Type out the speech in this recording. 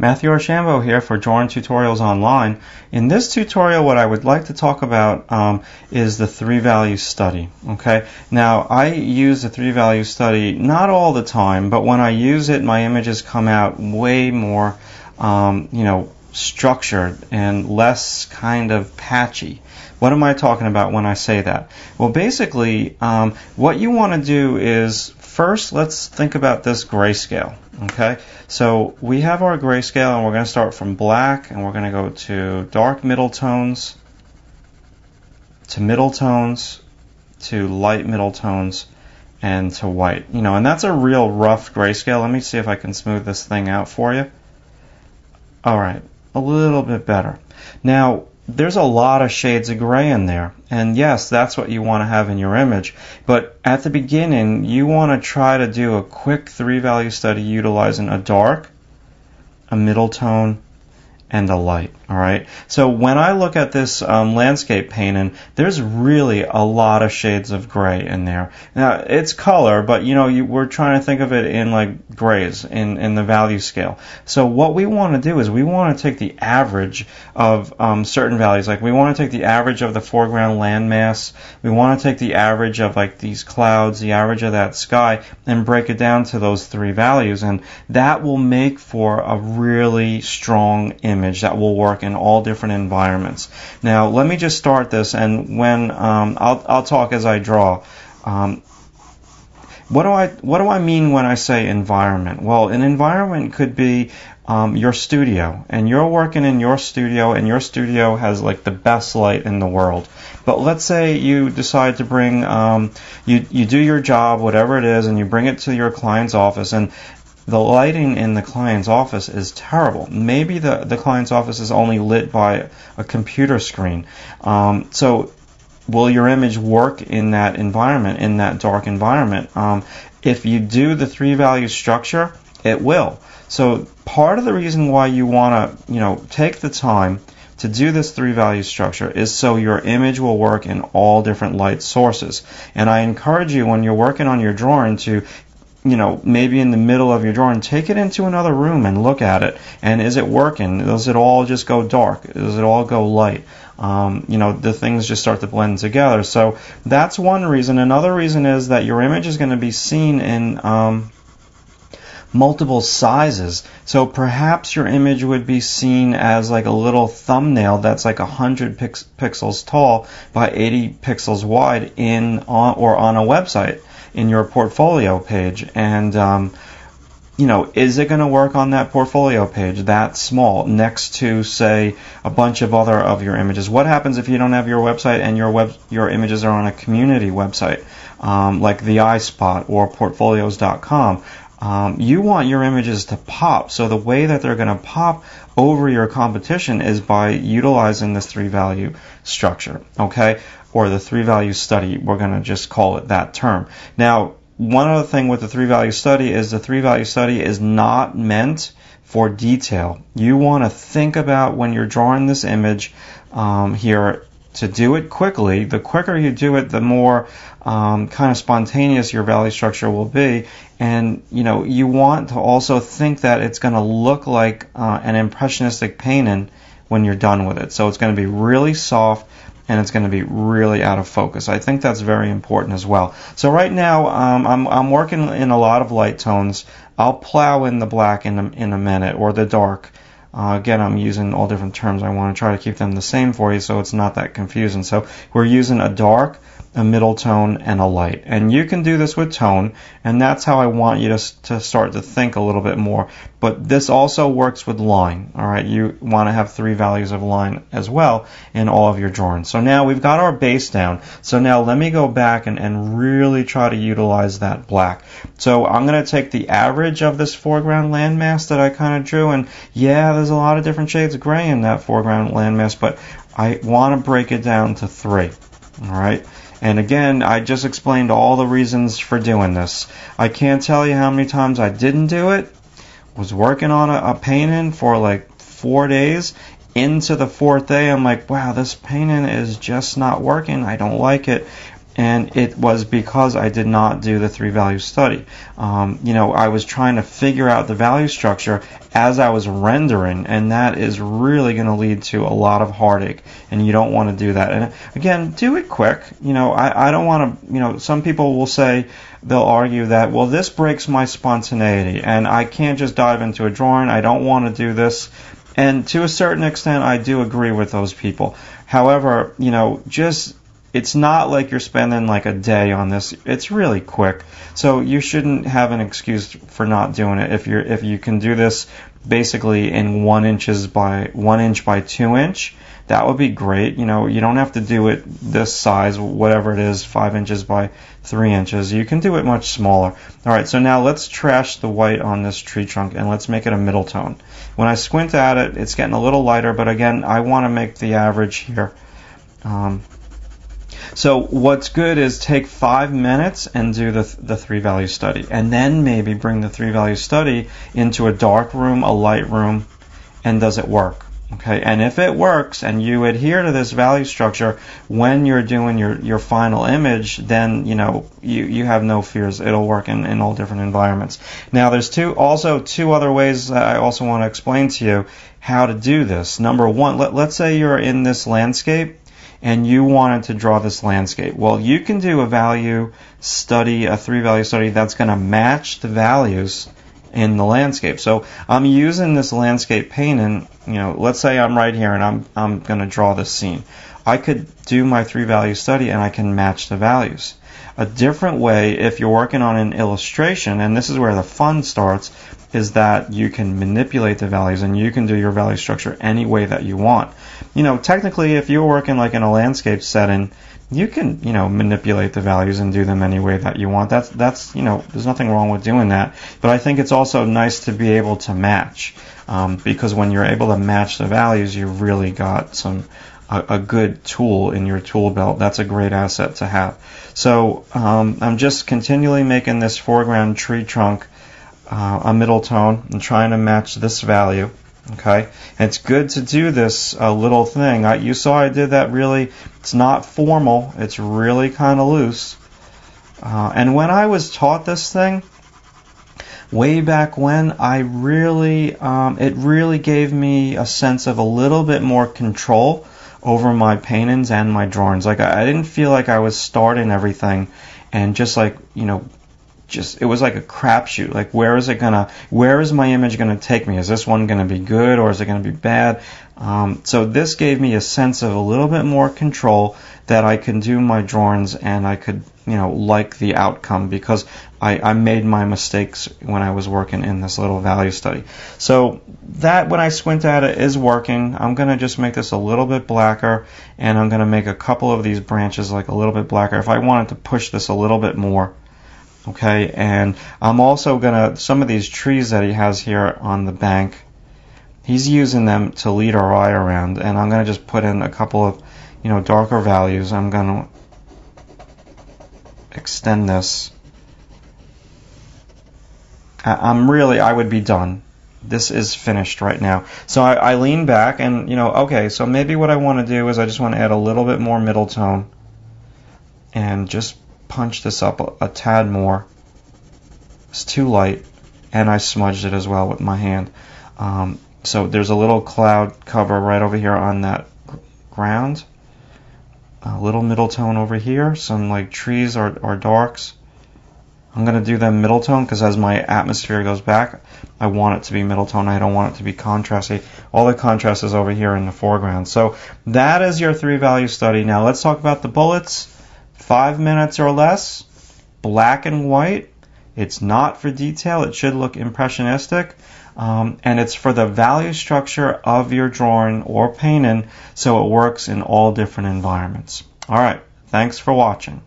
Matthew Archambault here for Drawing Tutorials Online. In this tutorial, what I would like to talk about is the three-value study. Okay. Now, I use the three-value study not all the time, but when I use it, my images come out way more, structured and less kind of patchy. What am I talking about when I say that? Well, basically, what you want to do is first, let's think about this grayscale. Okay, so we have our grayscale, and we're going to start from black, and we're going to go to dark middle tones, to middle tones, to light middle tones, and to white. And that's a real rough grayscale. Let me see if I can smooth this thing out for you. All right, a little bit better. Now, there's a lot of shades of gray in there, and yes, that's what you want to have in your image, but at the beginning you want to try to do a quick three-value study utilizing a dark, a middle tone, and a light. Alright, so when I look at this landscape painting, there's really a lot of shades of gray in there. Now, it's color, but we're trying to think of it in like grays in the value scale. So what we want to do is we want to take the average of certain values. Like we want to take the average of the foreground landmass, we want to take the average of like these clouds, the average of that sky, and break it down to those three values, and that will make for a really strong image that will work in all different environments. Now, let me just start this, and when I'll talk as I draw. What do I mean when I say environment? Well, an environment could be your studio, and you're working in your studio, and your studio has like the best light in the world. But let's say you decide to bring you do your job, whatever it is, and you bring it to your client's office, and the lighting in the client's office is terrible. Maybe the client's office is only lit by a computer screen. So will your image work in that environment, in that dark environment? If you do the three-value structure, it will. So part of the reason why you want to, take the time to do this three-value structure is so your image will work in all different light sources. And I encourage you, when you're working on your drawing, to maybe in the middle of your drawing, take it into another room and look at it. And is it working? Does it all just go dark? Does it all go light? The things just start to blend together. So that's one reason. Another reason is that your image is going to be seen in multiple sizes. So perhaps your image would be seen as like a little thumbnail that's like 100 pixels tall by 80 pixels wide on a website, in your portfolio page. And is it going to work on that portfolio page that small next to, say, a bunch of other of your images? What happens if you don't have your website and your images are on a community website, like the iSpot or portfolios.com? You want your images to pop, so the way that they're going to pop over your competition is by utilizing this three-value structure, okay? Or the three-value study. We're going to just call it that term. Now, one other thing with the three-value study is the three-value study is not meant for detail. You want to think about, when you're drawing this image here, to do it quickly. The quicker you do it, the more kind of spontaneous your value structure will be. And you want to also think that it's going to look like an impressionistic painting when you're done with it. So it's going to be really soft, and it's going to be really out of focus. I think that's very important as well. So right now, I'm working in a lot of light tones. I'll plow in the black in a minute, or the dark. Again, I'm using all different terms. I want to try to keep them the same for you so it's not that confusing. So we're using a dark, a middle tone, and a light. And you can do this with tone, and that's how I want you to start to think a little bit more. But this also works with line. All right, you want to have three values of line as well in all of your drawings. So now we've got our base down. So now let me go back and really try to utilize that black. So I'm going to take the average of this foreground landmass that I kind of drew, and yeah, there's a lot of different shades of gray in that foreground landmass, but I want to break it down to 3. All right. And again, I just explained all the reasons for doing this. I can't tell you how many times I didn't do it. Was working on a painting for like 4 days. Into the 4th day, I'm like, wow, this painting is just not working. I don't like it. And it was because I did not do the three value study. I was trying to figure out the value structure as I was rendering, and that is really going to lead to a lot of heartache, and you don't want to do that. And again, do it quick. I don't want to, some people will say, they'll argue that, well, this breaks my spontaneity, and I can't just dive into a drawing. I don't want to do this. And to a certain extent, I do agree with those people. However, it's not like you're spending like a day on this. It's really quick. So you shouldn't have an excuse for not doing it. If you can do this basically in 1 inch by 2 inch, that would be great. You don't have to do it this size, whatever it is, 5 inches by 3 inches. You can do it much smaller. All right, so now let's trash the white on this tree trunk and let's make it a middle tone. When I squint at it, it's getting a little lighter, but again, I want to make the average here. So what's good is take 5 minutes and do the three value study, and then maybe bring the three value study into a dark room, a light room, and does it work? Okay, and if it works and you adhere to this value structure when you're doing your final image, then you have no fears. It'll work in all different environments. Now there's two other ways that I also want to explain to you how to do this. Number one, let's say you're in this landscape and you wanted to draw this landscape. Well, you can do a value study, a three value study that's going to match the values in the landscape. So I'm using this landscape painting, let's say I'm right here and I'm going to draw this scene. I could do my three value study and I can match the values. A different way, if you're working on an illustration, and this is where the fun starts, is that you can manipulate the values and you can do your value structure any way that you want. Technically, if you're working like in a landscape setting, you can, manipulate the values and do them any way that you want. That's there's nothing wrong with doing that. But I think it's also nice to be able to match, because when you're able to match the values, you've really got a good tool in your tool belt. That's a great asset to have. So I'm just continually making this foreground tree trunk a middle tone and trying to match this value. Okay, and it's good to do this little thing. You saw I did that really. It's not formal. It's really kind of loose. And when I was taught this thing way back when, it really gave me a sense of a little bit more control over my paintings and my drawings. Like I didn't feel like I was starting everything and just like it was like a crapshoot. Like where is my image gonna take me? Is this one gonna be good or is it gonna be bad? So this gave me a sense of a little bit more control that I can do my drawings and I could like the outcome because I made my mistakes when I was working in this little value study. So that when I squint at it is working. I'm gonna just make this a little bit blacker and I'm gonna make a couple of these branches like a little bit blacker if I wanted to push this a little bit more. Okay, and I'm also some of these trees that he has here on the bank, he's using them to lead our eye around, and I'm going to just put in a couple of, darker values. I'm going to extend this. I would be done. This is finished right now. So I lean back and, okay, so maybe what I want to do is I just want to add a little bit more middle tone and just punch this up a tad more. It's too light, and I smudged it as well with my hand. So there's a little cloud cover right over here on that ground. A little middle tone over here. Some like trees or darks. I'm going to do them middle tone because as my atmosphere goes back, I want it to be middle tone. I don't want it to be contrasty. All the contrast is over here in the foreground. So that is your three value study. Now let's talk about the bullets. 5 minutes or less, black and white. It's not for detail. It should look impressionistic. And it's for the value structure of your drawing or painting so it works in all different environments. All right. Thanks for watching.